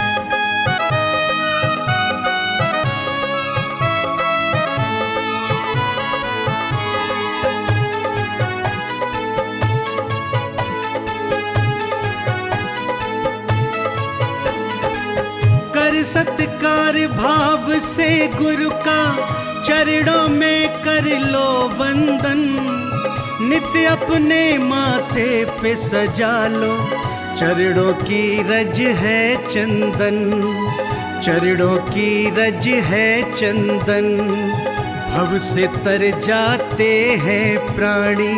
सत्कार भाव से गुरु का चरणों में कर लो वंदन। नित्य अपने माथे पे सजा लो, चरणों की रज है चंदन, चरणों की रज है चंदन। भव से तर जाते हैं प्राणी,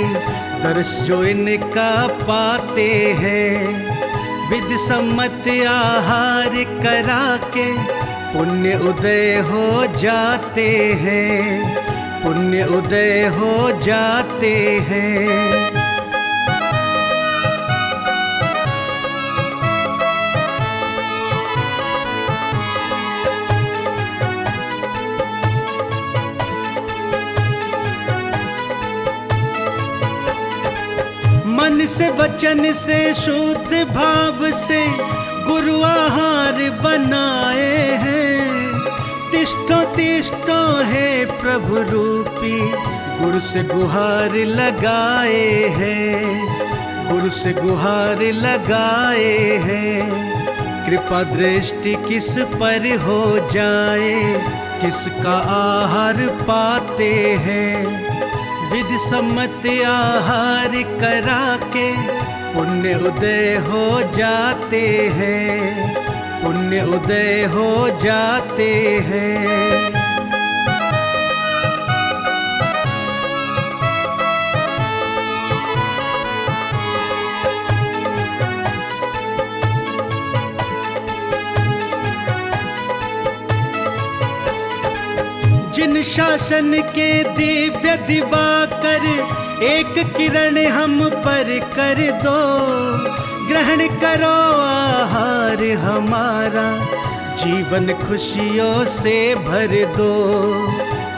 दर्श जो इनका पाते हैं। विधि सम्मत आहार करा के पुण्य उदय हो जाते हैं, पुण्य उदय हो जाते हैं। मन से वचन से शुद्ध भाव से गुरु आहार बनाए हैं। तिष्ठो तिष्ठो है प्रभु रूपी, गुरु से गुहार लगाए हैं, गुरु से गुहार लगाए हैं। कृपा दृष्टि किस पर हो जाए, किसका आहार पाते हैं। विधि सम्मत आहार करा के पुण्य उदय हो जाते हैं, पुण्य उदय हो जाते हैं। जिन शासन के दिव्य दिवाकर एक किरण हम पर कर दो, ग्रहण करो आहार हमारा, जीवन खुशियों से भर दो,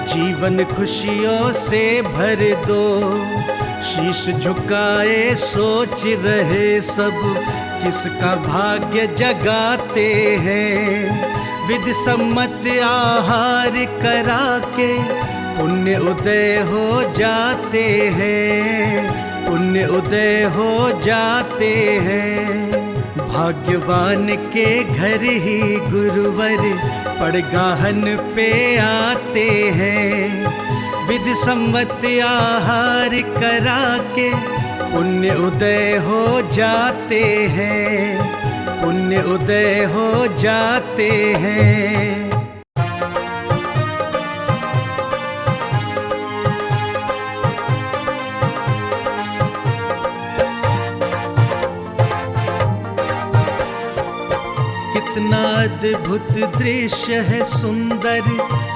जीवन खुशियों से भर दो। शीश झुकाए सोच रहे सब, किसका भाग्य जगाते हैं। विधि सम्मत आहार करा के पुण्य उदय हो जाते हैं, पुण्य उदय हो जाते हैं। भाग्यवान के घर ही गुरुवर पड़गाहन पे आते हैं। विधि सम्मत आहार करा के पुण्य उदय हो जाते हैं, पुण्य उदय हो जाते हैं। कितना अद्भुत दृश्य है सुंदर,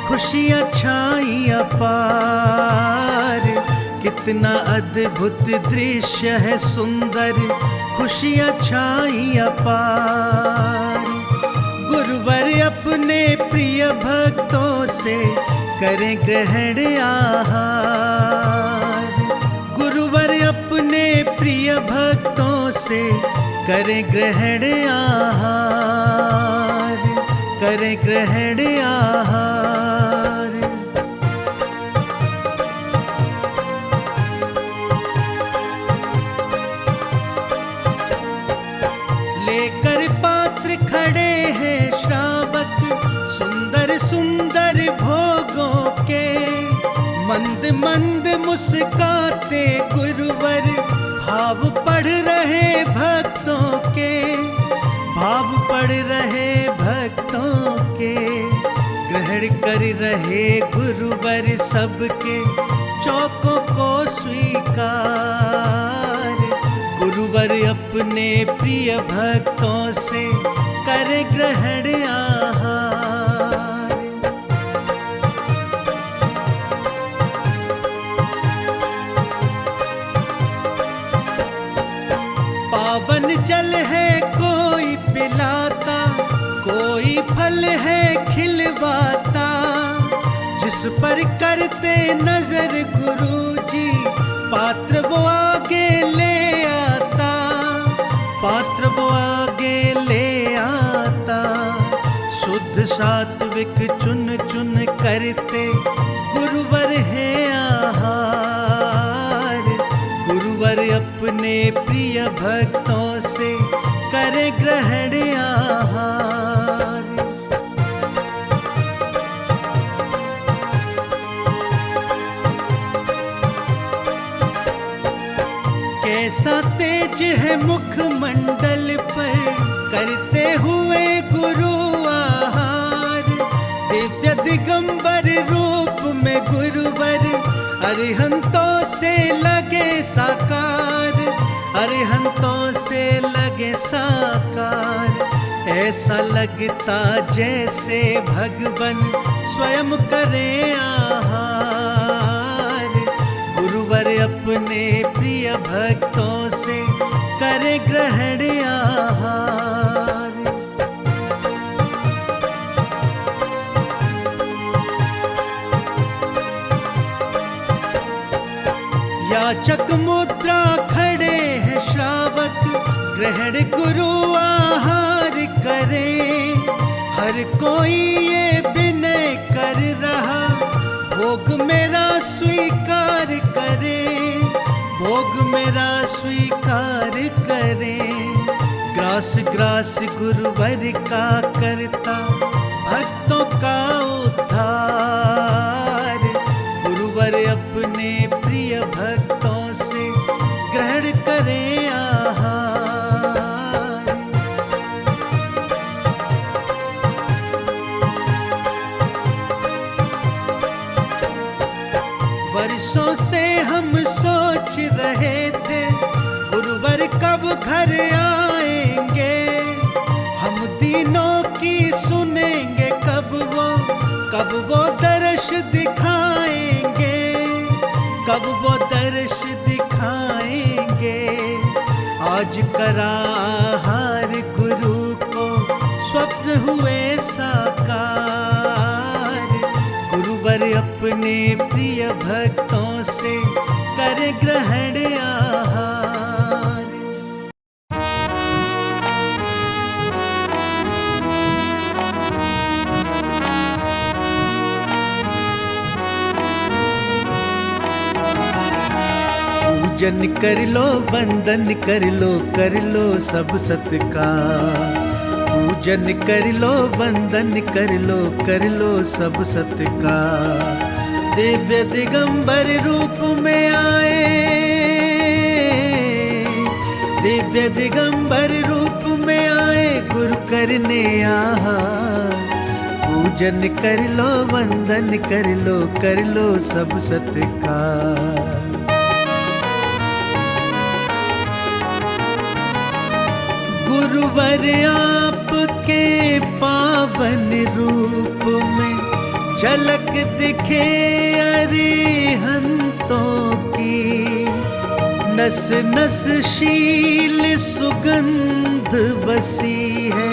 खुशियाँ छाई अपार। कितना अद्भुत दृश्य है सुंदर, खुशियाँ छाई अपार। गुरुवर अपने प्रिय भक्तों से करें ग्रहण आहार। गुरुवर अपने प्रिय भक्तों से करें ग्रहण आहार, करें ग्रहण आहार। लेकर पात्र खड़े हैं श्रावक, सुंदर सुंदर भोगों के। मंद मंद मुस्काते गुरुवर, भाव पढ़ रहे भक्तों के, भाव पढ़ रहे भक्तों के। ग्रहण कर रहे गुरुवर सबके चौकों को स्वीकार। गुरुवर अपने प्रिय भक्तों से करे ग्रहण आहार। पावन जल है कोई पिलाता, कोई फल है खिलवाता। जिस पर करते नजर गुरुजी, पात्र वो आगे ले आता, पात्र वो आगे ले आता। शुद्ध सात्विक चुन चुन करते गुरुवर है आहार। गुरुवर अपने प्रिय भक्तों से करे ग्रहण आहार। कैसा तेज है मुखमंडल पर करते हुए गुरु आहार। दिव्य दिगंबर रूप में गुरुवर अरिहंतों से लगे साकार, अरिहंतों से लगे साकार। ऐसा लगता जैसे भगवन स्वयं करे आहार। गुरुवर अपने प्रिय भक्तों से करे ग्रहण आहार। याचक मुद्रा खड़े हैं श्रावक, ग्रहण गुरु आहार करे। हर कोई ये विनय कर रहा, भोग मेरा स्वीकार करे, भोग मेरा स्वीकार करे। ग्रास दास ग्रास गुरुवर का करता भक्तों का उद्धार। गुरुवर अपने प्रिय भक्तों से ग्रहण करें आहार। वर्षों से हम सोच रहे थे गुरुवर कब घर आएंगे, हम दीनों की सुनेंगे कब वो दर्श दिखाएंगे, कब वो दर्श दिखाएंगे। आज करा आहार गुरु को स्वप्न हुए साकार। गुरुवर अपने प्रिय भक्तों से कर ग्रहण आहार। पूजन कर लो वंदन कर लो सब सत्कार। पूजन कर लो वंदन कर लो सब सत्कार। दिव्य दिगंबर रूप में आए, दिव्य दिगंबर रूप में आए गुरु करने आहार। पूजन कर लो वंदन कर लो सब सत्कार। गुरुवर आपके पावन रूप में झलक दिखे अरिहंतों की। नस नस शील सुगंध बसी है,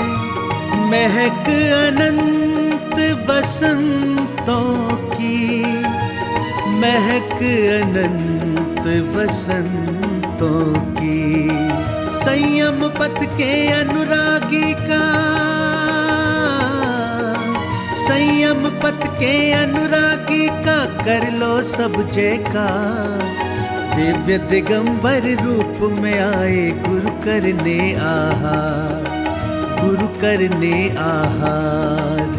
महक अनंत बसंतों की, महक अनंत बसंतों की। संयम पथ के अनुरागी का, संयम पथ के अनुरागी का कर लो सब जयकार। दिव्य दिगंबर रूप में आए गुरु करने आहार, गुरु करने आहार।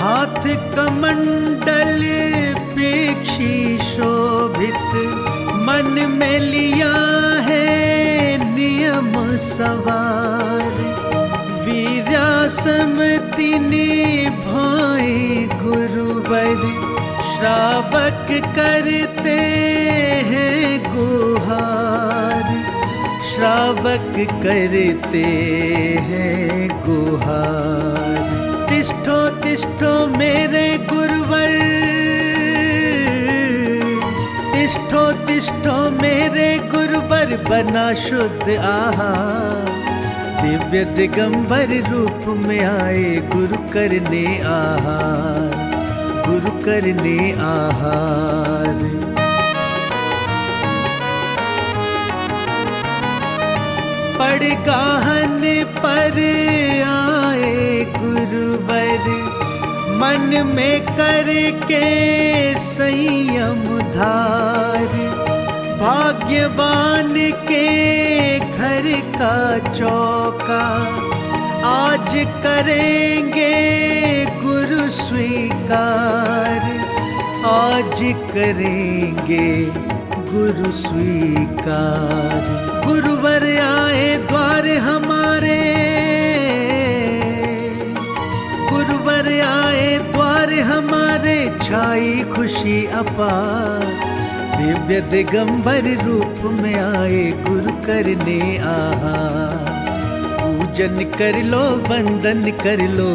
हाथ कमंडल पेक्षी शोभित, मन में लिया है नियम सवार। वीरासमति निभाए गुरुवर, श्रावक करते हैं गुहार, श्रावक करते हैं गुहार। तिष्ठो तिष्ठो मेरे गुरुवर, तिष्ठो तिष्ठो मेरे गुरुवर बना शुद्ध आहार। दिव्य दिगंबर रूप में आए गुरु करने आहार, गुरु करने आहार। पड़गाहन पर आए गुरुवर, मन में करके संयम धार। भाग्यवान के घर का चौका आज करेंगे गुरु स्वीकार, आज करेंगे गुरु स्वीकार। गुरुवर आए द्वार हमारे, गुरुवर आए द्वार हमारे, छाई खुशी अपार। दिव्य दिगंबर रूप में आए गुरु करने आहार। पूजन कर लो वंदन कर लो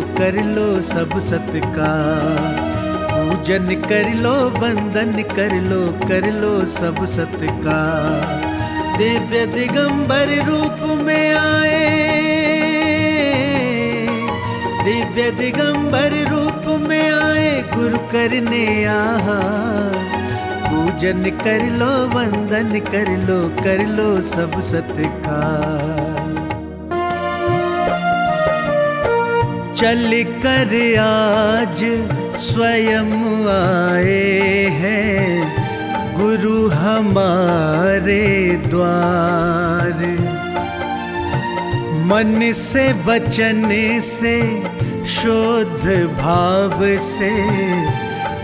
सब सत्कार। पूजन कर लो वंदन कर लो सब सत्कार। दिव्य दिगंबर रूप में आए, दिव्य दिगंबर रूप में आए गुरु करने आहार। पूजन कर लो वंदन कर लो सब सत्कार। चल कर आज स्वयं आए हैं गुरु गुरु हमारे द्वार। मन से वचन से शुद्ध भाव से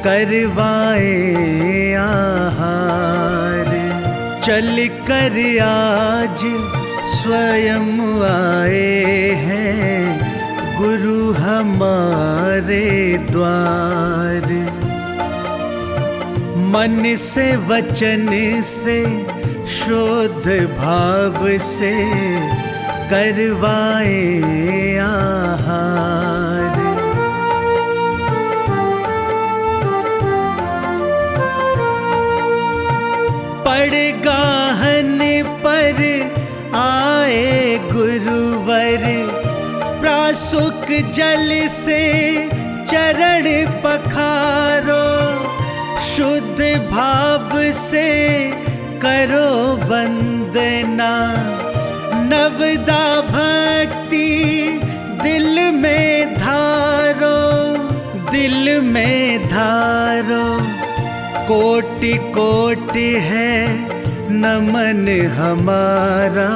करवाए आहार। चल कर आज स्वयं आए हैं गुरु हमारे द्वार। मन से वचन से शुद्ध भाव से करवाए आहार। पड़गाहन पर आए गुरुवर, प्रासुक जल से चरण पखारो। शुद्ध भाव से करो वंदना, नवदा भक्ति दिल में धारो, दिल में धारो। कोटि कोटि है नमन हमारा,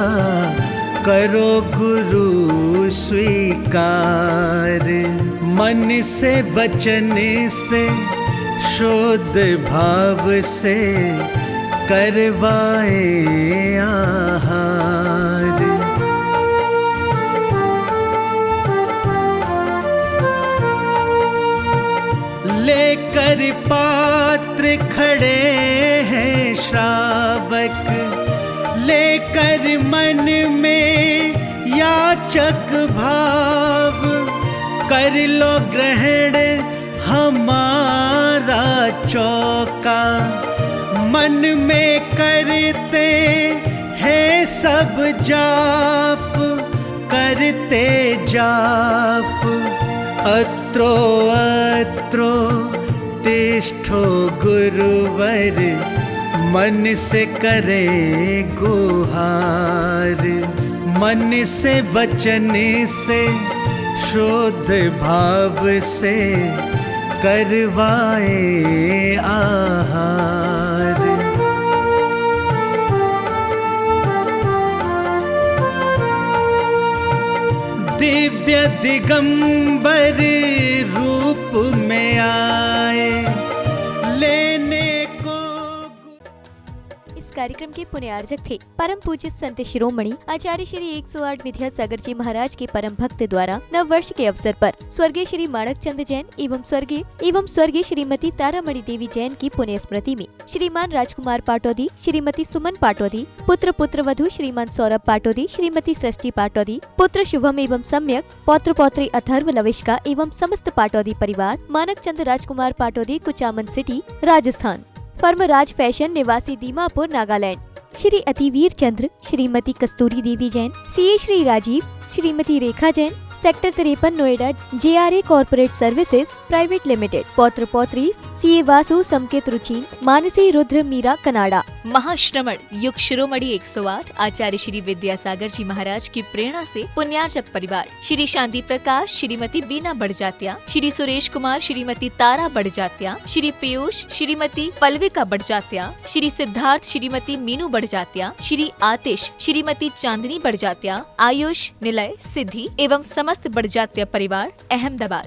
करो गुरु स्वीकार। मन से वचन से शुद्ध भाव से करवाए आहार। लेकर पात्र खड़े हैं श्रावक, लेकर मन में याचक भाव। कर लो ग्रहण हमारा चौका, मन में करते हैं सब जाप, करते जाप। अत्रो अत्रो तिष्ठो गुरुवर, मन से करे गुहार। मन से वचन से शुद्ध भाव से करवाए आहार। दिव्य दिगंबर रूप में आए लेने को। इस कार्यक्रम के पुण्यार्जक थे परम पूज्य संत शिरोमणि आचार्य श्री 108 विद्यासागर जी महाराज के परम भक्त द्वारा नव वर्ष के अवसर पर स्वर्गीय श्री माणक चंद जैन एवं स्वर्गीय श्रीमती तारामणि देवी जैन की पुण्य स्मृति में श्रीमान राजकुमार पाटौदी, श्रीमती सुमन पाटौदी, पुत्र वधु श्रीमान सौरभ पाटौदी, श्रीमती सृष्टि पाटौदी, पुत्र शुभम एवं सम्यक, पौत्र पौत्री अथर्व लविष्का एवं समस्त पाटौदी परिवार, Manak Chand Rajkumar Pataudi, Kuchaman city, Rajasthan. Firm Raj fashion, निवासी Dimapur, Nagaland. Shri Ativir Chandra, Shrimati Kasturi Devi Jain, CA Shri Rajiv, Shrimati Rekha Jain, sector 53, Noida, JRA corporate services private limited. पौत्र पौत्री सीए वासु, समकेत रुचि, मानसी रुद्र, मीरा, कनाडा। महाश्रमण युग शिरोमणि 108 आचार्य श्री विद्यासागर जी महाराज की प्रेरणा से पुण्यार्चक परिवार श्री शांति प्रकाश, श्रीमती बीना बड़जात्या, श्री सुरेश कुमार, श्रीमती तारा बड़जात्या, श्री पीयूष, श्रीमती पल्विका बड़जात्या, श्री सिद्धार्थ, श्रीमती मीनू बड़जात्या, श्री आतिश, श्रीमती चांदनी बड़जात्या, आयुष, निलय, सिद्धि एवं समस्त बड़जात्या परिवार, अहमदाबाद।